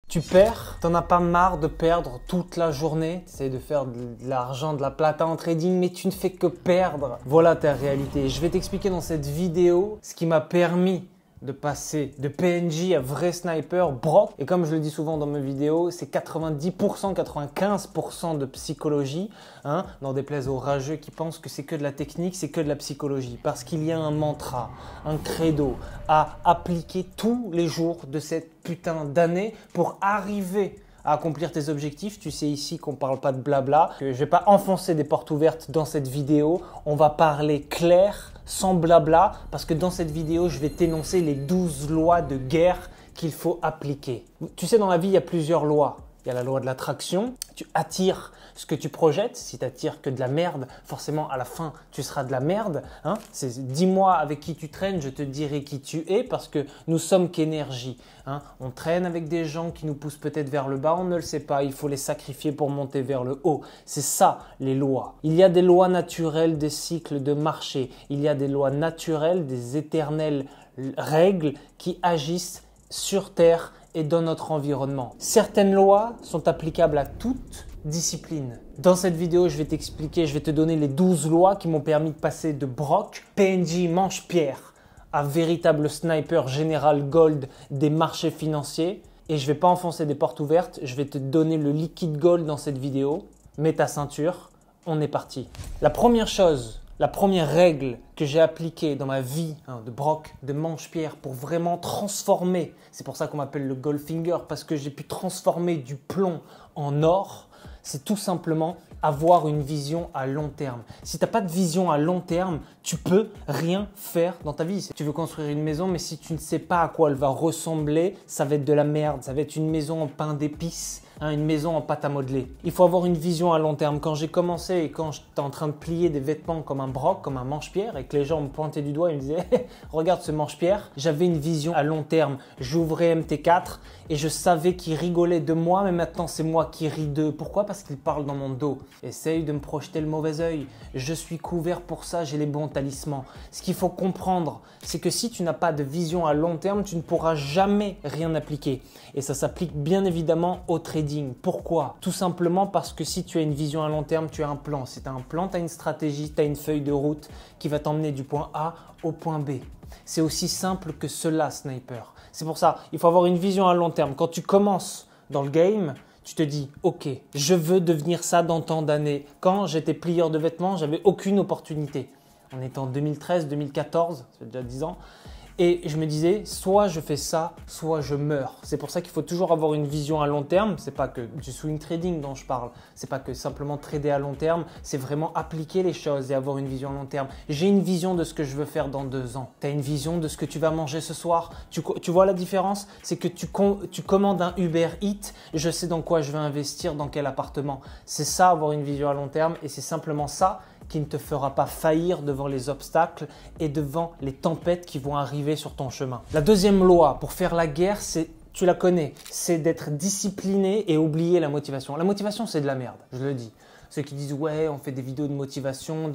Tu perds, t'en as pas marre de perdre toute la journée, tu essayes de faire de l'argent, de la plata en trading, mais tu ne fais que perdre. Voilà ta réalité. Je vais t'expliquer dans cette vidéo ce qui m'a permis de passer de PNJ à vrai sniper, Brock. Et comme je le dis souvent dans mes vidéos, c'est 90%, 95% de psychologie. N'en déplaise aux rageux qui pensent que c'est que de la technique, c'est que de la psychologie. Parce qu'il y a un mantra, un credo à appliquer tous les jours de cette putain d'année pour arriver à accomplir tes objectifs. Tu sais ici qu'on ne parle pas de blabla, que je ne vais pas enfoncer des portes ouvertes dans cette vidéo. On va parler clair, sans blabla, parce que dans cette vidéo, je vais t'énoncer les 12 lois de guerre qu'il faut appliquer. Tu sais, dans la vie, il y a plusieurs lois. Il y a la loi de l'attraction. Tu attires ce que tu projettes. Si tu attires que de la merde, forcément, à la fin, tu seras de la merde. Dis-moi avec qui tu traînes, je te dirai qui tu es parce que nous sommes qu'énergie. On traîne avec des gens qui nous poussent peut-être vers le bas, on ne le sait pas. Il faut les sacrifier pour monter vers le haut. C'est ça, les lois. Il y a des lois naturelles des cycles de marché. Il y a des lois naturelles, des éternelles règles qui agissent sur Terre et dans notre environnement. Certaines lois sont applicables à toute discipline. Dans cette vidéo, je vais t'expliquer, je vais te donner les 12 lois qui m'ont permis de passer de Brock, PNJ manche-pierre, à véritable sniper général gold des marchés financiers. Et je ne vais pas enfoncer des portes ouvertes, je vais te donner le liquide gold dans cette vidéo. Mets ta ceinture, on est parti. La première chose, la première règle que j'ai appliquée dans ma vie de Brock, de manche-pierre pour vraiment transformer, c'est pour ça qu'on m'appelle le Goldfinger, parce que j'ai pu transformer du plomb en or, c'est tout simplement avoir une vision à long terme. Si tu n'as pas de vision à long terme, tu peux rien faire dans ta vie. Si tu veux construire une maison, mais si tu ne sais pas à quoi elle va ressembler, ça va être de la merde. Ça va être une maison en pain d'épices, une maison en pâte à modeler. Il faut avoir une vision à long terme. Quand j'ai commencé et quand j'étais en train de plier des vêtements comme un Brock, comme un manche-pierre, et que les gens me pointaient du doigt et me disaient « Regarde ce manche-pierre », j'avais une vision à long terme. J'ouvrais MT4 et je savais qu'ils rigolaient de moi, mais maintenant c'est moi qui ris d'eux. Pourquoi? Parce qu'ils parlent dans mon dos. Essaye de me projeter le mauvais œil. Je suis couvert pour ça, j'ai les bons talismans. Ce qu'il faut comprendre, c'est que si tu n'as pas de vision à long terme, tu ne pourras jamais rien appliquer. Et ça s'applique bien évidemment au trading. Pourquoi? Tout simplement parce que si tu as une vision à long terme, tu as un plan. Si tu as un plan, tu as une stratégie, tu as une feuille de route qui va t'emmener du point A au point B. C'est aussi simple que cela, sniper. C'est pour ça, il faut avoir une vision à long terme. Quand tu commences dans le game, tu te dis « Ok, je veux devenir ça dans tant d'années ». Quand j'étais plieur de vêtements, j'avais aucune opportunité. On était en 2013, 2014, ça fait déjà 10 ans. Et je me disais, soit je fais ça, soit je meurs. C'est pour ça qu'il faut toujours avoir une vision à long terme. C'est pas que du swing trading dont je parle. C'est pas que simplement trader à long terme. C'est vraiment appliquer les choses et avoir une vision à long terme. J'ai une vision de ce que je veux faire dans 2 ans. Tu as une vision de ce que tu vas manger ce soir. Tu vois la différence? C'est que tu commandes un Uber Eats. Je sais dans quoi je vais investir, dans quel appartement. C'est ça, avoir une vision à long terme. Et c'est simplement ça qui ne te fera pas faillir devant les obstacles et devant les tempêtes qui vont arriver sur ton chemin. La deuxième loi pour faire la guerre, tu la connais, c'est d'être discipliné et oublier la motivation. La motivation, c'est de la merde, je le dis. Ceux qui disent « ouais, on fait des vidéos de motivation,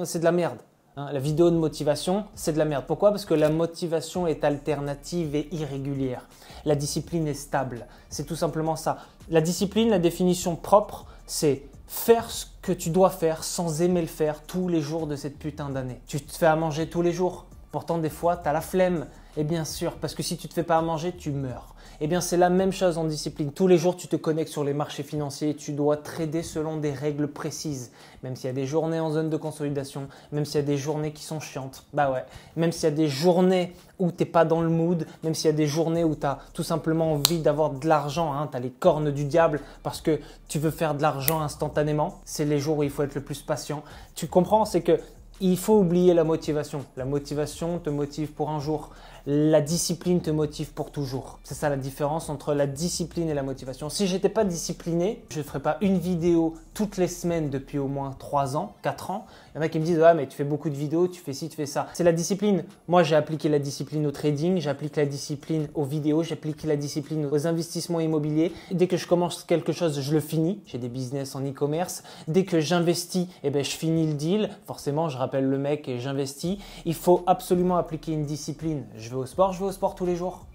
c'est de la merde ». La vidéo de motivation, c'est de la merde. Pourquoi? Parce que la motivation est alternative et irrégulière. La discipline est stable. C'est tout simplement ça. La discipline, la définition propre, c'est faire ce que tu dois faire sans aimer le faire tous les jours de cette putain d'année. Tu te fais à manger tous les jours. Pourtant, des fois, tu as la flemme. Et bien sûr, parce que si tu ne te fais pas à manger, tu meurs. Eh bien, c'est la même chose en discipline. Tous les jours, tu te connectes sur les marchés financiers et tu dois trader selon des règles précises. Même s'il y a des journées en zone de consolidation, même s'il y a des journées qui sont chiantes. Bah ouais. Même s'il y a des journées où tu n'es pas dans le mood, même s'il y a des journées où tu as tout simplement envie d'avoir de l'argent, tu as les cornes du diable parce que tu veux faire de l'argent instantanément. C'est les jours où il faut être le plus patient. Tu comprends? C'est que il faut oublier la motivation. La motivation te motive pour un jour. La discipline te motive pour toujours. C'est ça la différence entre la discipline et la motivation. Si je n'étais pas discipliné, je ne ferais pas une vidéo toutes les semaines depuis au moins 3 ans, 4 ans. Il y en a qui me disent « Ah, mais tu fais beaucoup de vidéos, tu fais ci, tu fais ça ». C'est la discipline. Moi, j'ai appliqué la discipline au trading, j'applique la discipline aux vidéos, j'applique la discipline aux investissements immobiliers. Dès que je commence quelque chose, je le finis. J'ai des business en e-commerce. Dès que j'investis, je finis le deal. Forcément, je rappelle le mec et j'investis. Il faut absolument appliquer une discipline. Je vais au sport tous les jours.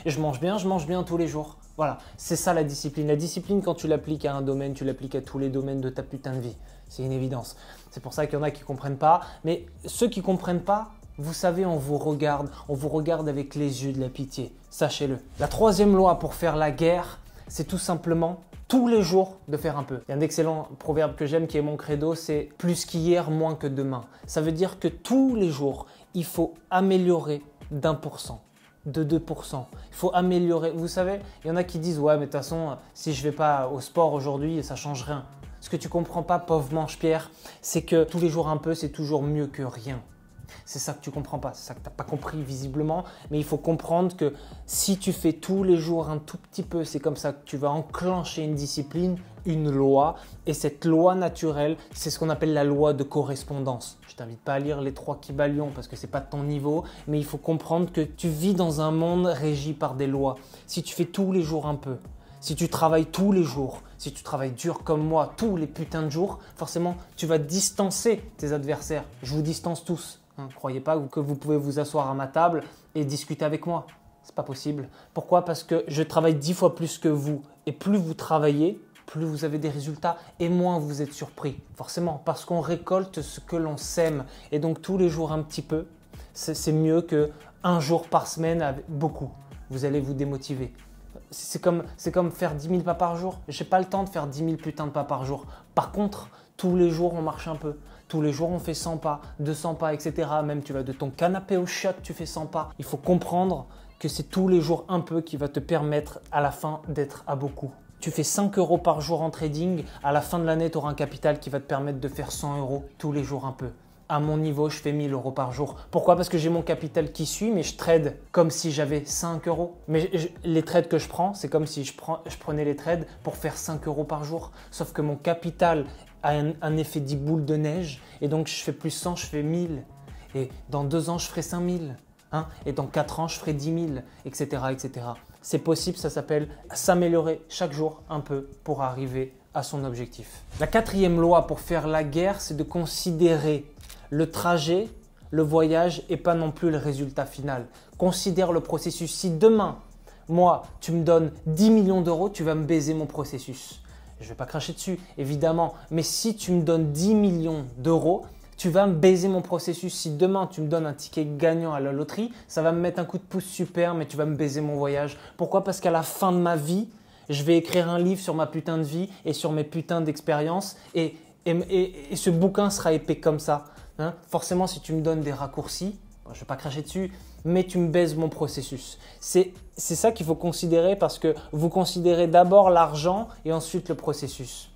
Et je mange bien tous les jours. Voilà, c'est ça la discipline. La discipline, quand tu l'appliques à un domaine, tu l'appliques à tous les domaines de ta putain de vie. C'est une évidence. C'est pour ça qu'il y en a qui ne comprennent pas. Mais ceux qui ne comprennent pas, vous savez, on vous regarde avec les yeux de la pitié. Sachez-le. La troisième loi pour faire la guerre, c'est tout simplement tous les jours de faire un peu. Il y a un excellent proverbe que j'aime qui est mon credo, c'est plus qu'hier, moins que demain. Ça veut dire que tous les jours, il faut améliorer d'1%. De 2%. Il faut améliorer. Vous savez, il y en a qui disent « Ouais, mais de toute façon, si je ne vais pas au sport aujourd'hui, ça ne change rien. » Ce que tu ne comprends pas, pauvre manche-pierre, c'est que tous les jours un peu, c'est toujours mieux que rien. C'est ça que tu ne comprends pas, c'est ça que tu n'as pas compris visiblement, mais il faut comprendre que si tu fais tous les jours un tout petit peu, c'est comme ça que tu vas enclencher une discipline, une loi, et cette loi naturelle, c'est ce qu'on appelle la loi de correspondance. Je ne t'invite pas à lire les 3 Kybalions parce que ce n'est pas de ton niveau, mais il faut comprendre que tu vis dans un monde régi par des lois. Si tu fais tous les jours un peu, si tu travailles tous les jours, si tu travailles dur comme moi tous les putains de jours, forcément, tu vas distancer tes adversaires. Je vous distance tous. Ne croyez pas que vous pouvez vous asseoir à ma table et discuter avec moi. C'est pas possible. Pourquoi? Parce que je travaille 10 fois plus que vous. Et plus vous travaillez, plus vous avez des résultats et moins vous êtes surpris. Forcément, parce qu'on récolte ce que l'on sème. Et donc tous les jours un petit peu, c'est mieux qu'un jour par semaine avec beaucoup. Vous allez vous démotiver. C'est comme faire 10 000 pas par jour. Je n'ai pas le temps de faire 10 000 putains de pas par jour. Par contre, tous les jours, on marche un peu. Tous les jours, on fait 100 pas, 200 pas, etc. Même tu vas de ton canapé au shot, tu fais 100 pas. Il faut comprendre que c'est tous les jours un peu qui va te permettre à la fin d'être à beaucoup. Tu fais 5 € par jour en trading. À la fin de l'année, tu auras un capital qui va te permettre de faire 100 € tous les jours un peu. À mon niveau, je fais 1 000 € par jour. Pourquoi? Parce que j'ai mon capital qui suit, mais je trade comme si j'avais 5 €. Mais les trades que je prends, c'est comme si je prenais les trades pour faire 5 € par jour. Sauf que mon capital a un effet dit boule de neige. Et donc, je fais plus 100, je fais 1000. Et dans 2 ans, je ferai 5000. Et dans 4 ans, je ferai 10 000, etc. etc. C'est possible, ça s'appelle s'améliorer chaque jour un peu pour arriver à son objectif. La 4e loi pour faire la guerre, c'est de considérer le trajet, le voyage et pas non plus le résultat final. Considère le processus. Si demain, moi, tu me donnes 10 millions d'euros, tu vas me baiser mon processus. Je ne vais pas cracher dessus, évidemment. Mais si tu me donnes 10 millions d'euros, tu vas me baiser mon processus. Si demain, tu me donnes un ticket gagnant à la loterie, ça va me mettre un coup de pouce super, mais tu vas me baiser mon voyage. Pourquoi? Parce qu'à la fin de ma vie, je vais écrire un livre sur ma putain de vie et sur mes putains d'expériences. Et ce bouquin sera épais comme ça. Forcément, si tu me donnes des raccourcis, je ne vais pas cracher dessus, mais tu me baises mon processus. C'est ça qu'il faut considérer parce que vous considérez d'abord l'argent et ensuite le processus.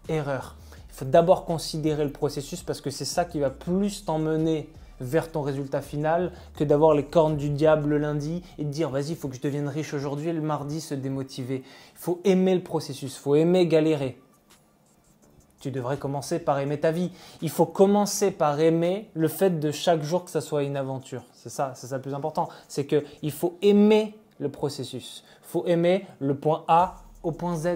Erreur. Il faut d'abord considérer le processus parce que c'est ça qui va plus t'emmener vers ton résultat final que d'avoir les cornes du diable le lundi et de dire vas-y, il faut que je devienne riche aujourd'hui et le mardi se démotiver. Il faut aimer le processus, il faut aimer galérer. Tu devrais commencer par aimer ta vie. Il faut commencer par aimer le fait de chaque jour que ça soit une aventure. C'est ça le plus important. C'est qu'il faut aimer le processus. Il faut aimer le point A au point Z.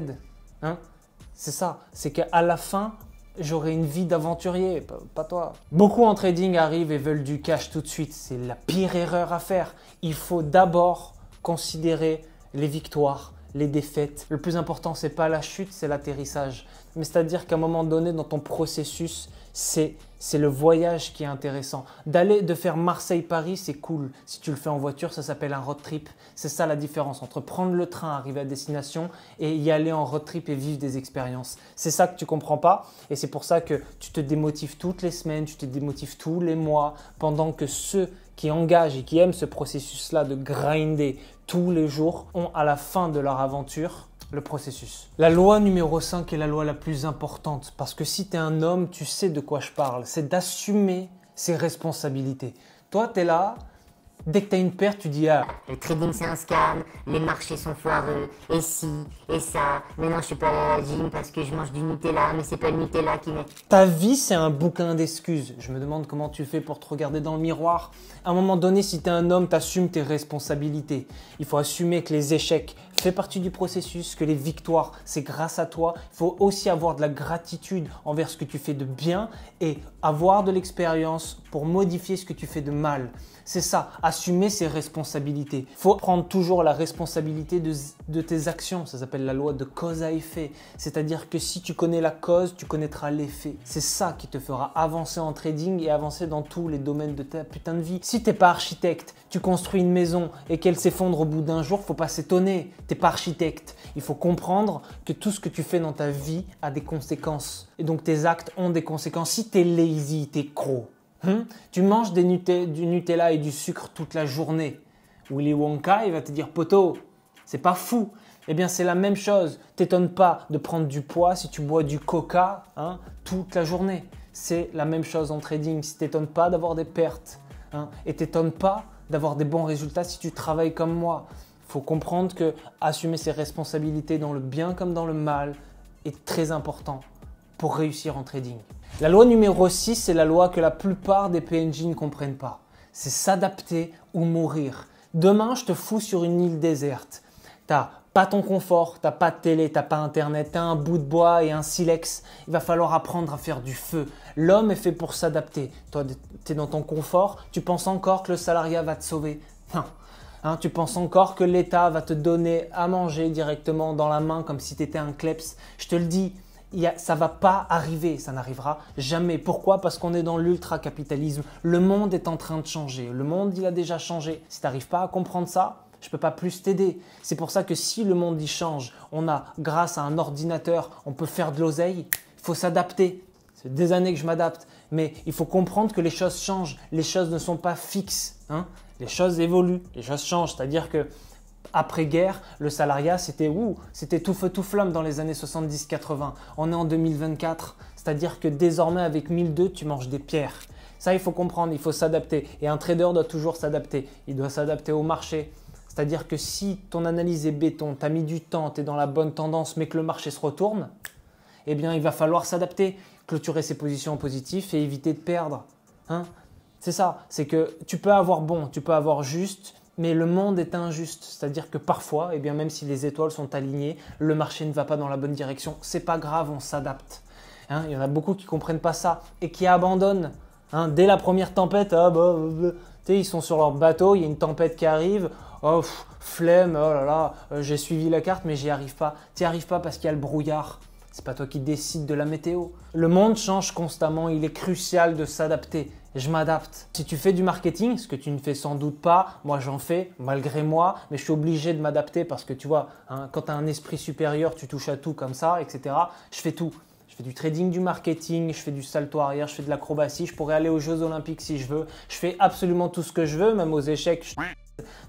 C'est ça. C'est qu'à la fin, j'aurai une vie d'aventurier, pas toi. Beaucoup en trading arrivent et veulent du cash tout de suite. C'est la pire erreur à faire. Il faut d'abord considérer les victoires, les défaites. Le plus important, ce n'est pas la chute, c'est l'atterrissage. Mais c'est-à-dire qu'à un moment donné, dans ton processus, c'est le voyage qui est intéressant. De faire Marseille-Paris, c'est cool. Si tu le fais en voiture, ça s'appelle un road trip. C'est ça la différence entre prendre le train, arriver à destination et y aller en road trip et vivre des expériences. C'est ça que tu ne comprends pas et c'est pour ça que tu te démotives toutes les semaines, tu te démotives tous les mois pendant que ceux qui engagent et qui aiment ce processus-là de grinder tous les jours ont à la fin de leur aventure le processus. La loi numéro 5 est la loi la plus importante parce que si tu es un homme, tu sais de quoi je parle. C'est d'assumer ses responsabilités. Toi, tu es là, dès que tu as une perte, tu dis « Ah, le trading c'est un scam, les marchés sont foireux, et ci, et ça, maintenant je suis pas allé à la gym parce que je mange du Nutella, mais c'est pas le Nutella qui met... » Ta vie, c'est un bouquin d'excuses. Je me demande comment tu fais pour te regarder dans le miroir. À un moment donné, si tu es un homme, tu assumes tes responsabilités. Il faut assumer que les échecs fait partie du processus, que les victoires, c'est grâce à toi. Il faut aussi avoir de la gratitude envers ce que tu fais de bien et avoir de l'expérience pour modifier ce que tu fais de mal. C'est ça, assumer ses responsabilités. Il faut prendre toujours la responsabilité de tes actions. Ça s'appelle la loi de cause à effet. C'est-à-dire que si tu connais la cause, tu connaîtras l'effet. C'est ça qui te fera avancer en trading et avancer dans tous les domaines de ta putain de vie. Si tu n'es pas architecte, tu construis une maison et qu'elle s'effondre au bout d'un jour, faut pas s'étonner. Tu n'es pas architecte. Il faut comprendre que tout ce que tu fais dans ta vie a des conséquences. Et donc tes actes ont des conséquences. Si tu es lazy, tu es gros. Tu manges du Nutella et du sucre toute la journée. Willy Wonka, il va te dire poteau, c'est pas fou. Eh bien, c'est la même chose. T'étonne pas de prendre du poids si tu bois du coca toute la journée. C'est la même chose en trading. Si t'étonnes pas d'avoir des pertes et t'étonne pas d'avoir des bons résultats si tu travailles comme moi. Il faut comprendre que assumer ses responsabilités dans le bien comme dans le mal est très important pour réussir en trading. La loi numéro 6, c'est la loi que la plupart des PNJ ne comprennent pas. C'est s'adapter ou mourir. Demain, je te fous sur une île déserte. T'as pas ton confort, t'as pas de télé, t'as pas internet, t'as un bout de bois et un silex. Il va falloir apprendre à faire du feu. L'homme est fait pour s'adapter. Toi, tu es dans ton confort, tu penses encore que le salariat va te sauver. Non. Tu penses encore que l'État va te donner à manger directement dans la main comme si tu étais un kleps. Je te le dis. Ça ne va pas arriver, ça n'arrivera jamais. Pourquoi? Parce qu'on est dans l'ultra-capitalisme. Le monde est en train de changer. Le monde, il a déjà changé. Si tu n'arrives pas à comprendre ça, je ne peux pas plus t'aider. C'est pour ça que si le monde y change, grâce à un ordinateur, on peut faire de l'oseille, il faut s'adapter. C'est des années que je m'adapte. Mais il faut comprendre que les choses changent. Les choses ne sont pas fixes. Les choses évoluent, les choses changent. C'est-à-dire que après-guerre, le salariat, c'était tout feu tout flamme dans les années 70-80. On est en 2024, c'est-à-dire que désormais avec 1002, tu manges des pierres. Ça, il faut comprendre, il faut s'adapter. Et un trader doit toujours s'adapter. Il doit s'adapter au marché. C'est-à-dire que si ton analyse est béton, tu as mis du temps, tu es dans la bonne tendance, mais que le marché se retourne, eh bien, il va falloir s'adapter, clôturer ses positions en positif et éviter de perdre. C'est ça, c'est que tu peux avoir bon, tu peux avoir juste, mais le monde est injuste, c'est-à-dire que parfois, même si les étoiles sont alignées, le marché ne va pas dans la bonne direction. C'est pas grave, on s'adapte. Il y en a beaucoup qui ne comprennent pas ça et qui abandonnent. Dès la première tempête, ils sont sur leur bateau, il y a une tempête qui arrive, flemme, oh là là, j'ai suivi la carte mais j'y arrive pas. Tu n'y arrives pas parce qu'il y a le brouillard. C'est pas toi qui décides de la météo. Le monde change constamment, il est crucial de s'adapter. Je m'adapte. Si tu fais du marketing, ce que tu ne fais sans doute pas, moi j'en fais malgré moi, mais je suis obligé de m'adapter parce que tu vois, quand tu as un esprit supérieur, tu touches à tout comme ça, etc. Je fais tout. Je fais du trading, du marketing, je fais du salto arrière, je fais de l'acrobatie, je pourrais aller aux Jeux Olympiques si je veux. Je fais absolument tout ce que je veux, même aux échecs.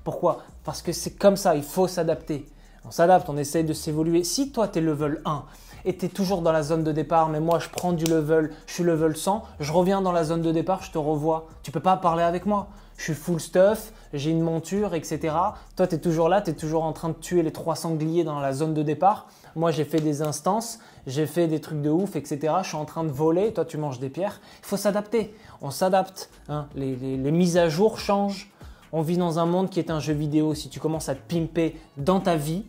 Pourquoi? Parce que c'est comme ça, il faut s'adapter. On s'adapte, on essaye de s'évoluer. Si toi tu es level 1, et tu es toujours dans la zone de départ, mais moi je prends du level, je suis level 100, je reviens dans la zone de départ, je te revois. Tu peux pas parler avec moi. Je suis full stuff, j'ai une monture, etc. Toi, tu es toujours là, tu es toujours en train de tuer les 3 sangliers dans la zone de départ. Moi, j'ai fait des instances, j'ai fait des trucs de ouf, etc. Je suis en train de voler, toi, tu manges des pierres. Il faut s'adapter. On s'adapte. Les mises à jour changent. On vit dans un monde qui est un jeu vidéo. Si tu commences à te pimper dans ta vie,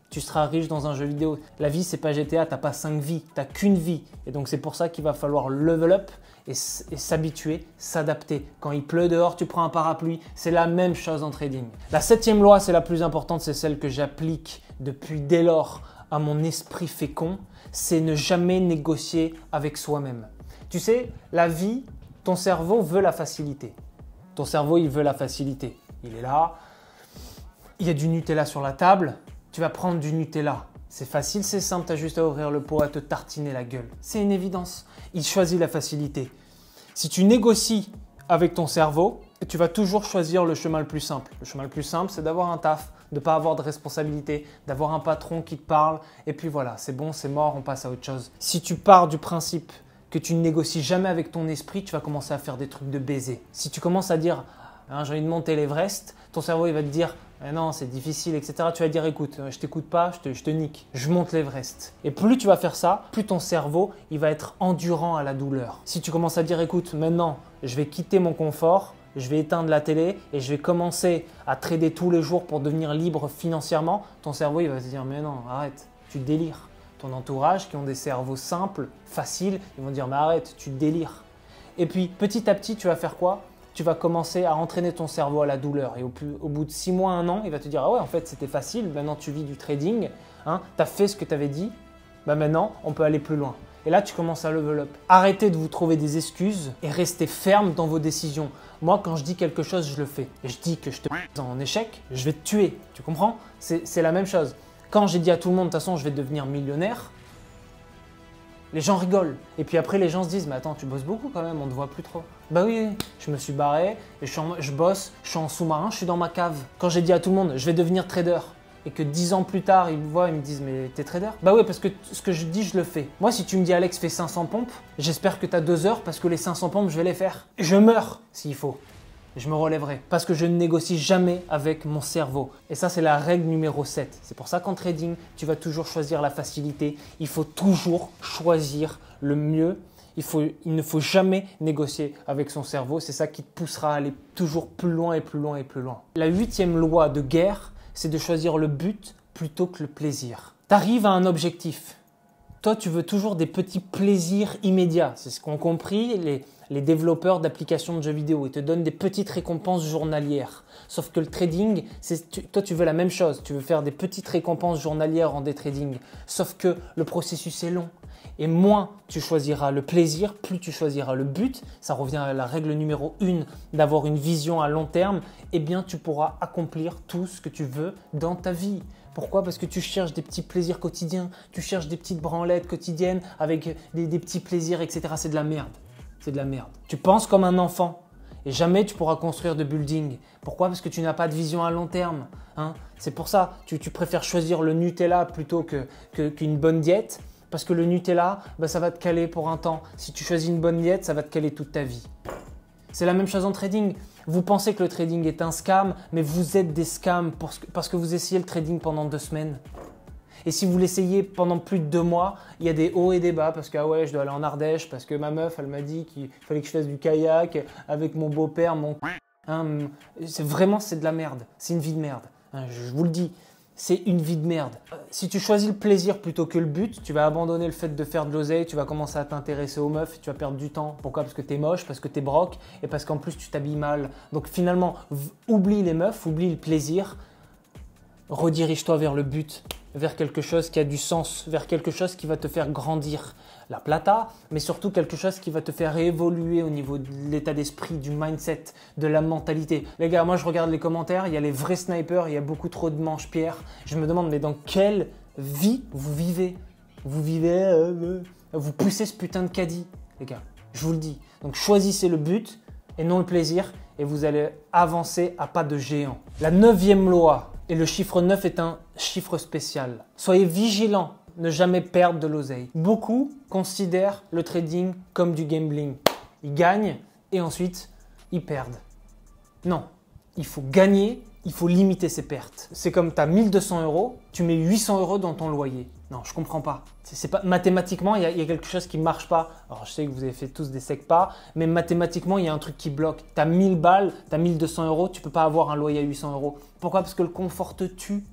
tu seras riche dans un jeu vidéo. La vie, c'est pas GTA, tu n'as pas 5 vies, tu n'as qu'une vie. Et donc, c'est pour ça qu'il va falloir level up et s'habituer, s'adapter. Quand il pleut dehors, tu prends un parapluie. C'est la même chose en trading. La 7e loi, c'est la plus importante, c'est celle que j'applique depuis dès lors à mon esprit fécond. C'est ne jamais négocier avec soi-même. Tu sais, la vie, ton cerveau veut la facilité. Ton cerveau, il veut la facilité. Il est là, il y a du Nutella sur la table. Tu vas prendre du Nutella. C'est facile, c'est simple, tu as juste à ouvrir le pot, à te tartiner la gueule. C'est une évidence. Il choisit la facilité. Si tu négocies avec ton cerveau, tu vas toujours choisir le chemin le plus simple. Le chemin le plus simple, c'est d'avoir un taf, de ne pas avoir de responsabilité, d'avoir un patron qui te parle. Et puis voilà, c'est bon, c'est mort, on passe à autre chose. Si tu pars du principe que tu ne négocies jamais avec ton esprit, tu vas commencer à faire des trucs de baiser. Si tu commences à dire j'ai envie de monter l'Everest, ton cerveau il va te dire non, c'est difficile, etc. Tu vas dire écoute, je t'écoute pas, je te nique, je monte l'Everest. Et plus tu vas faire ça, plus ton cerveau il va être endurant à la douleur. Si tu commences à dire écoute, maintenant je vais quitter mon confort, je vais éteindre la télé et je vais commencer à trader tous les jours pour devenir libre financièrement, ton cerveau il va se dire mais non, arrête, tu délires. Ton entourage qui ont des cerveaux simples, faciles, ils vont dire mais arrête, tu délires. Et puis petit à petit, tu vas faire quoi? Tu vas commencer à entraîner ton cerveau à la douleur et au bout de 6 mois, 1 an, il va te dire ah ouais en fait c'était facile, maintenant tu vis du trading, hein, tu as fait ce que tu avais dit, bah maintenant on peut aller plus loin. Et là tu commences à level up. Arrêtez de vous trouver des excuses et restez ferme dans vos décisions. Moi quand je dis quelque chose, je le fais. Et je dis que je te en échec, je vais te tuer, tu comprends? C'est la même chose. Quand j'ai dit à tout le monde de toute façon je vais devenir millionnaire, les gens rigolent. Et puis après, les gens se disent « Mais attends, tu bosses beaucoup quand même, on ne te voit plus trop. » Bah oui, je me suis barré, et je bosse, je suis en sous-marin, je suis dans ma cave. Quand j'ai dit à tout le monde « Je vais devenir trader », et que 10 ans plus tard, ils me voient, ils me disent « Mais t'es trader ?» Bah oui, parce que ce que je dis, je le fais. Moi, si tu me dis « Alex, fais 500 pompes », j'espère que tu as 2 heures, parce que les 500 pompes, je vais les faire. Je meurs s'il faut. Je me relèverai parce que je ne négocie jamais avec mon cerveau. Et ça, c'est la règle numéro 7. C'est pour ça qu'en trading, tu vas toujours choisir la facilité. Il faut toujours choisir le mieux. Il ne faut jamais négocier avec son cerveau. C'est ça qui te poussera à aller toujours plus loin et plus loin et plus loin. La 8e loi de guerre, c'est de choisir le but plutôt que le plaisir. Tu arrives à un objectif. Toi, tu veux toujours des petits plaisirs immédiats. C'est ce qu'ont compris les développeurs d'applications de jeux vidéo. Ils te donnent des petites récompenses journalières. Sauf que le trading, toi, tu veux la même chose. Tu veux faire des petites récompenses journalières en day trading. Sauf que le processus est long. Et moins tu choisiras le plaisir, plus tu choisiras le but. Ça revient à la règle numéro 1 d'avoir une vision à long terme. Eh bien, tu pourras accomplir tout ce que tu veux dans ta vie. Pourquoi? Parce que tu cherches des petits plaisirs quotidiens, tu cherches des petites branlettes quotidiennes avec des petits plaisirs, etc. C'est de la merde. C'est de la merde. Tu penses comme un enfant et jamais tu pourras construire de building. Pourquoi? Parce que tu n'as pas de vision à long terme. Hein? C'est pour ça tu préfères choisir le Nutella plutôt qu'une bonne diète. Parce que le Nutella, bah, ça va te caler pour un temps. Si tu choisis une bonne diète, ça va te caler toute ta vie. C'est la même chose en trading. Vous pensez que le trading est un scam, mais vous êtes des scams parce que vous essayez le trading pendant 2 semaines. Et si vous l'essayez pendant plus de 2 mois, il y a des hauts et des bas parce que ah ouais, je dois aller en Ardèche, parce que ma meuf, elle m'a dit qu'il fallait que je fasse du kayak avec mon beau-père, hein, c'est de la merde. C'est une vie de merde. Hein, je vous le dis. C'est une vie de merde. Si tu choisis le plaisir plutôt que le but, tu vas abandonner le fait de faire de l'oseille, tu vas commencer à t'intéresser aux meufs et tu vas perdre du temps. Pourquoi? Parce que t'es moche, parce que t'es broke et parce qu'en plus tu t'habilles mal. Donc finalement, oublie les meufs, oublie le plaisir, redirige-toi vers le but, vers quelque chose qui a du sens, vers quelque chose qui va te faire grandir. La plata, mais surtout quelque chose qui va te faire évoluer au niveau de l'état d'esprit, du mindset, de la mentalité. Les gars, moi je regarde les commentaires, il y a les vrais snipers, il y a beaucoup trop de manche-pierre. Je me demande, mais dans quelle vie vous vivez? Vous vivez, vous poussez ce putain de caddie, les gars. Je vous le dis. Donc choisissez le but et non le plaisir et vous allez avancer à pas de géant. La 9e loi, et le chiffre 9 est un chiffre spécial. Soyez vigilants. Ne jamais perdre de l'oseille. Beaucoup considèrent le trading comme du gambling. Ils gagnent et ensuite ils perdent. Non, il faut gagner, il faut limiter ses pertes. C'est comme tu as 1200 €, tu mets 800 € dans ton loyer. Non, je comprends pas. C'est pas mathématiquement, il y a quelque chose qui ne marche pas. Alors je sais que vous avez fait tous des SECPA, mais mathématiquement, il y a un truc qui bloque. Tu as 1000 balles, tu as 1200 €, tu peux pas avoir un loyer à 800 €. Pourquoi? Parce que le confort te tue.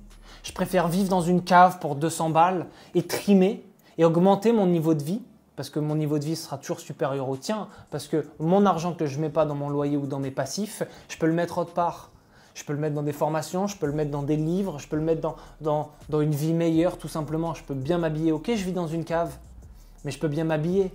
Je préfère vivre dans une cave pour 200 balles et trimer et augmenter mon niveau de vie parce que mon niveau de vie sera toujours supérieur au tien parce que mon argent que je ne mets pas dans mon loyer ou dans mes passifs, je peux le mettre autre part. Je peux le mettre dans des formations, je peux le mettre dans des livres, je peux le mettre dans une vie meilleure tout simplement. Je peux bien m'habiller. Ok, je vis dans une cave, mais je peux bien m'habiller.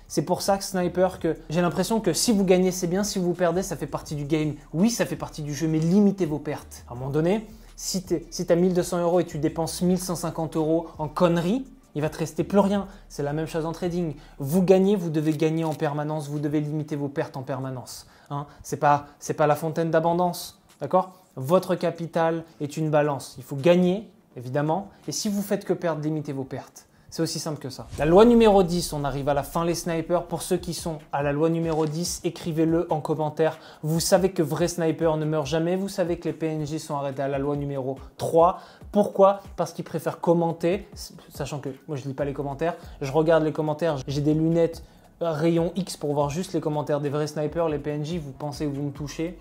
C'est pour ça que Sniper, que j'ai l'impression que si vous gagnez, c'est bien. Si vous perdez, ça fait partie du game. Oui, ça fait partie du jeu, mais limitez vos pertes. À un moment donné, si tu as 1200 € et tu dépenses 1150 € en conneries, il va te rester plus rien. C'est la même chose en trading. Vous gagnez, vous devez gagner en permanence. Vous devez limiter vos pertes en permanence. Hein, c'est pas la fontaine d'abondance. D'accord? Votre capital est une balance. Il faut gagner, évidemment. Et si vous faites que perdre, limitez vos pertes. C'est aussi simple que ça. La loi numéro 10, on arrive à la fin les snipers. Pour ceux qui sont à la loi numéro 10, écrivez-le en commentaire. Vous savez que vrai sniper ne meurt jamais. Vous savez que les PNJ sont arrêtés à la loi numéro 3. Pourquoi? Parce qu'ils préfèrent commenter, sachant que moi je ne lis pas les commentaires. Je regarde les commentaires, j'ai des lunettes rayon X pour voir juste les commentaires des vrais snipers, les PNJ, vous pensez que vous me touchez.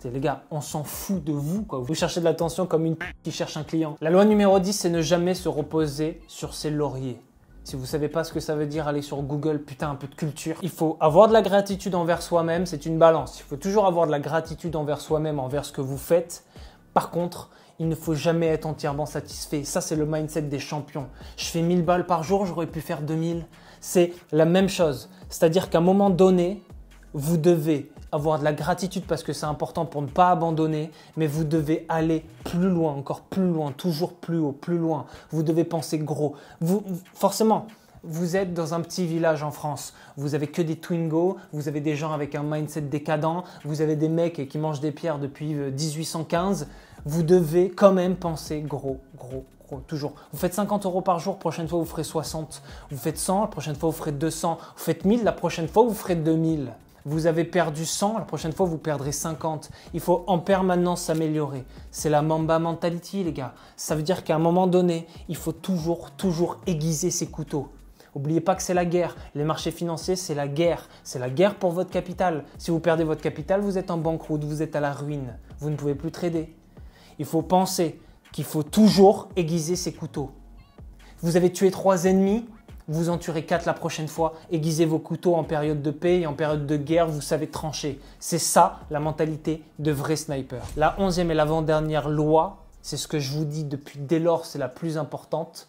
Les gars, on s'en fout de vous, quoi. Vous cherchez de l'attention comme une qui cherche un client. La loi numéro 10, c'est ne jamais se reposer sur ses lauriers. Si vous ne savez pas ce que ça veut dire, allez sur Google, putain, un peu de culture. Il faut avoir de la gratitude envers soi-même, c'est une balance. Il faut toujours avoir de la gratitude envers soi-même, envers ce que vous faites. Par contre, il ne faut jamais être entièrement satisfait. Ça, c'est le mindset des champions. Je fais 1000 balles par jour, j'aurais pu faire 2000. C'est la même chose. C'est-à-dire qu'à un moment donné, vous devez avoir de la gratitude parce que c'est important pour ne pas abandonner, mais vous devez aller plus loin, encore plus loin, toujours plus haut, plus loin. Vous devez penser gros. Forcément, vous êtes dans un petit village en France. Vous avez que des Twingo, vous avez des gens avec un mindset décadent, vous avez des mecs qui mangent des pierres depuis 1815. Vous devez quand même penser gros, gros, gros, toujours. Vous faites 50 € par jour, prochaine fois vous ferez 60. Vous faites 100, la prochaine fois vous ferez 200. Vous faites 1000, la prochaine fois vous ferez 2000. Vous avez perdu 100, la prochaine fois vous perdrez 50. Il faut en permanence s'améliorer. C'est la Mamba mentality, les gars. Ça veut dire qu'à un moment donné, il faut toujours aiguiser ses couteaux. N'oubliez pas que c'est la guerre. Les marchés financiers, c'est la guerre. C'est la guerre pour votre capital. Si vous perdez votre capital, vous êtes en banqueroute, vous êtes à la ruine. Vous ne pouvez plus trader. Il faut penser qu'il faut toujours aiguiser ses couteaux. Vous avez tué 3 ennemis, vous en tuerez 4 la prochaine fois. Aiguisez vos couteaux en période de paix et en période de guerre, vous savez trancher. C'est ça la mentalité de vrai sniper. La 11e et l'avant-dernière loi, c'est ce que je vous dis depuis dès lors, c'est la plus importante,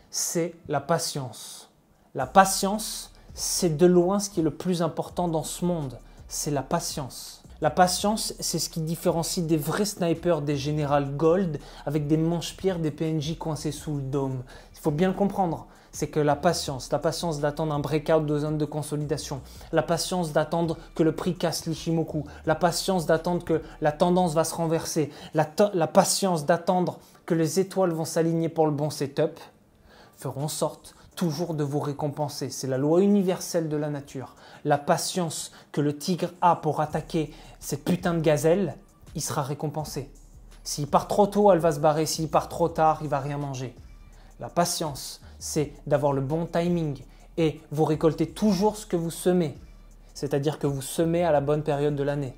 c'est la patience. La patience, c'est de loin ce qui est le plus important dans ce monde. C'est la patience. La patience, c'est ce qui différencie des vrais snipers des générales gold avec des manche-pierres, des PNJ coincés sous le dôme. Il faut bien le comprendre. C'est que la patience d'attendre un breakout de zone de consolidation, la patience d'attendre que le prix casse l'Ichimoku, la patience d'attendre que la tendance va se renverser, la patience d'attendre que les étoiles vont s'aligner pour le bon setup, feront en sorte toujours de vous récompenser. C'est la loi universelle de la nature. La patience que le tigre a pour attaquer cette putain de gazelle, il sera récompensé. S'il part trop tôt, elle va se barrer. S'il part trop tard, il va rien manger. La patience, c'est d'avoir le bon timing et vous récoltez toujours ce que vous semez. C'est-à-dire que vous semez à la bonne période de l'année.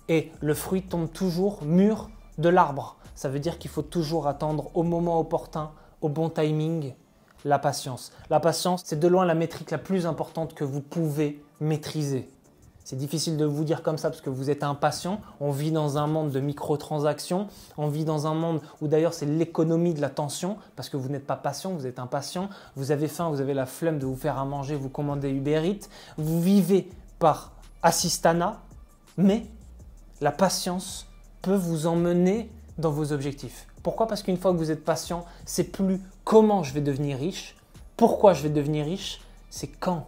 Et le fruit tombe toujours mûr de l'arbre. Ça veut dire qu'il faut toujours attendre au moment opportun, au bon timing, la patience. La patience, c'est de loin la métrique la plus importante que vous pouvez maîtriser. C'est difficile de vous dire comme ça parce que vous êtes impatient. On vit dans un monde de microtransactions. On vit dans un monde où d'ailleurs c'est l'économie de l'attention parce que vous n'êtes pas patient, vous êtes impatient. Vous avez faim, vous avez la flemme de vous faire à manger, vous commandez Uber Eats. Vous vivez par assistana, mais la patience peut vous emmener dans vos objectifs. Pourquoi? Parce qu'une fois que vous êtes patient, c'est plus comment je vais devenir riche, pourquoi je vais devenir riche, c'est quand.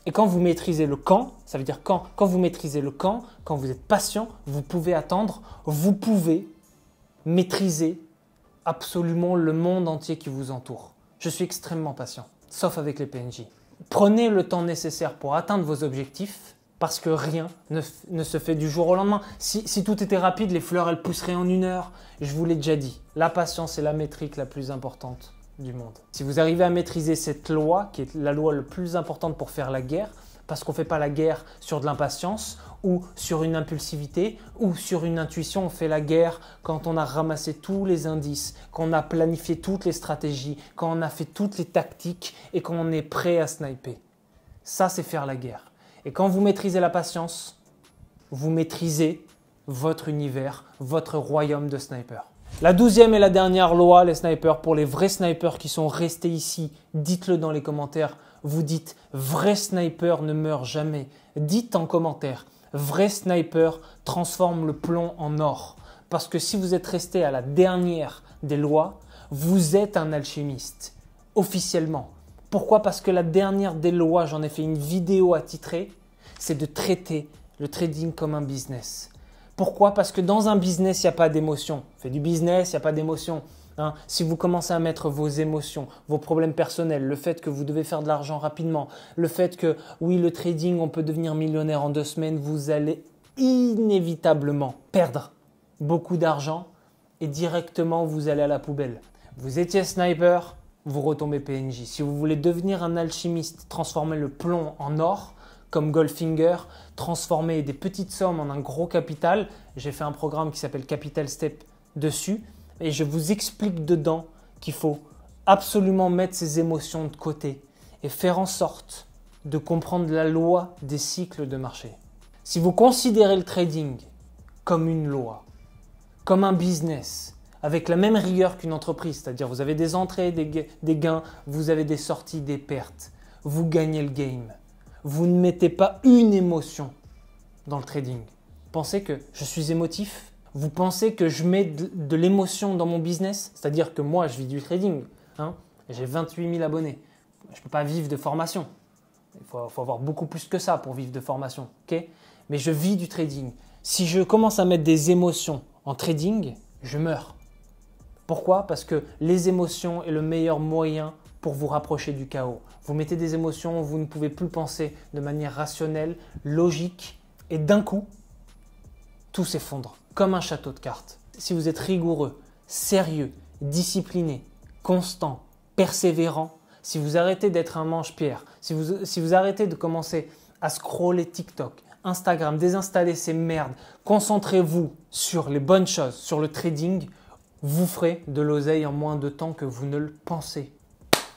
Et quand vous maîtrisez le quand, ça veut dire quand vous maîtrisez le quand vous êtes patient, vous pouvez attendre, vous pouvez maîtriser absolument le monde entier qui vous entoure. Je suis extrêmement patient, sauf avec les PNJ. Prenez le temps nécessaire pour atteindre vos objectifs parce que rien ne se fait du jour au lendemain. Si tout était rapide, les fleurs elles pousseraient en 1 heure. Je vous l'ai déjà dit, la patience est la métrique la plus importante du monde. Si vous arrivez à maîtriser cette loi, qui est la loi la plus importante pour faire la guerre, parce qu'on ne fait pas la guerre sur de l'impatience ou sur une impulsivité ou sur une intuition, on fait la guerre quand on a ramassé tous les indices, quand on a planifié toutes les stratégies, quand on a fait toutes les tactiques et quand on est prêt à sniper. Ça, c'est faire la guerre. Et quand vous maîtrisez la patience, vous maîtrisez votre univers, votre royaume de sniper. La 12e et la dernière loi, les snipers, pour les vrais snipers qui sont restés ici, dites-le dans les commentaires. Vous dites « vrai sniper ne meurt jamais ». Dites en commentaire « vrai sniper transforme le plomb en or ». Parce que si vous êtes resté à la dernière des lois, vous êtes un alchimiste, officiellement. Pourquoi? Parce que la dernière des lois, j'en ai fait une vidéo attitrée, c'est de traiter le trading comme un business. Pourquoi? Parce que dans un business, il n'y a pas d'émotion. On fait du business, il n'y a pas d'émotion. Si vous commencez à mettre vos émotions, vos problèmes personnels, le fait que vous devez faire de l'argent rapidement, le fait que oui, le trading, on peut devenir millionnaire en 2 semaines, vous allez inévitablement perdre beaucoup d'argent et directement vous allez à la poubelle. Vous étiez sniper, vous retombez PNJ. Si vous voulez devenir un alchimiste, transformer le plomb en or, comme Goldfinger, transformer des petites sommes en un gros capital, j'ai fait un programme qui s'appelle Capital Step dessus et je vous explique dedans qu'il faut absolument mettre ses émotions de côté et faire en sorte de comprendre la loi des cycles de marché. Si vous considérez le trading comme une loi, comme un business, avec la même rigueur qu'une entreprise, c'est-à-dire vous avez des entrées, des gains, vous avez des sorties, des pertes, vous gagnez le game. Vous ne mettez pas une émotion dans le trading. Pensez que je suis émotif? Vous pensez que je mets de l'émotion dans mon business? C'est-à-dire que moi, je vis du trading. J'ai 28 000 abonnés. Je ne peux pas vivre de formation. Il faut avoir beaucoup plus que ça pour vivre de formation. Okay? Mais je vis du trading. Si je commence à mettre des émotions en trading, je meurs. Pourquoi? Parce que les émotions est le meilleur moyen pour vous rapprocher du chaos. Vous mettez des émotions, vous ne pouvez plus penser de manière rationnelle, logique, et d'un coup, tout s'effondre, comme un château de cartes. Si vous êtes rigoureux, sérieux, discipliné, constant, persévérant, si vous arrêtez d'être un manche-pierre, si vous arrêtez de commencer à scroller TikTok, Instagram, désinstallez ces merdes, concentrez-vous sur les bonnes choses, sur le trading, vous ferez de l'oseille en moins de temps que vous ne le pensez.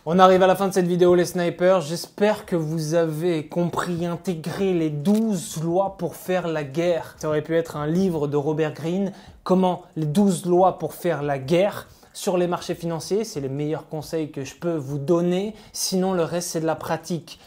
On arrive à la fin de cette vidéo les snipers, j'espère que vous avez compris, intégré les 12 lois pour faire la guerre. Ça aurait pu être un livre de Robert Greene, comment les 12 lois pour faire la guerre sur les marchés financiers, c'est les meilleurs conseils que je peux vous donner, sinon le reste c'est de la pratique.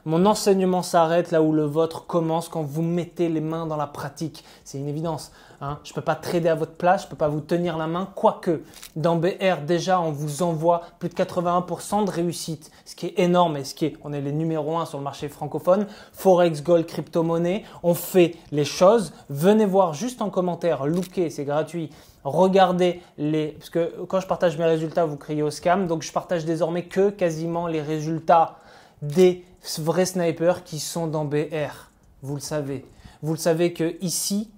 Mon enseignement s'arrête là où le vôtre commence quand vous mettez les mains dans la pratique, c'est une évidence. Je ne peux pas trader à votre place, je ne peux pas vous tenir la main, quoique dans BR déjà on vous envoie plus de 81% de réussite, ce qui est énorme et on est les numéros 1 sur le marché francophone, Forex, Gold, crypto-monnaie, on fait les choses, venez voir juste en commentaire, looker, c'est gratuit. Regardez parce que quand je partage mes résultats, vous criez au scam. Donc, je partage désormais que quasiment les résultats des vrais snipers qui sont dans BR. Vous le savez. Vous le savez que ici,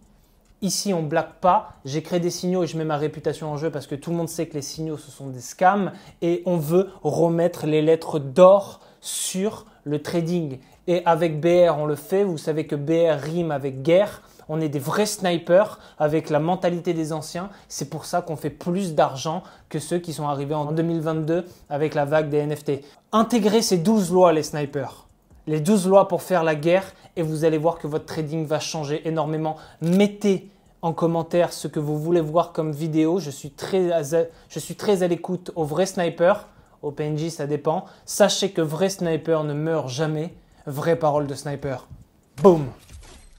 on ne blague pas. J'ai créé des signaux et je mets ma réputation en jeu parce que tout le monde sait que les signaux, ce sont des scams. Et on veut remettre les lettres d'or sur le trading. Et avec BR, on le fait. Vous savez que BR rime avec guerre. On est des vrais snipers avec la mentalité des anciens. C'est pour ça qu'on fait plus d'argent que ceux qui sont arrivés en 2022 avec la vague des NFT. Intégrez ces 12 lois les snipers. Les 12 lois pour faire la guerre et vous allez voir que votre trading va changer énormément. Mettez en commentaire ce que vous voulez voir comme vidéo. Je suis très à l'écoute aux vrais snipers. Au PNJ, ça dépend. Sachez que vrai sniper ne meurt jamais. Vraie parole de sniper. Boum!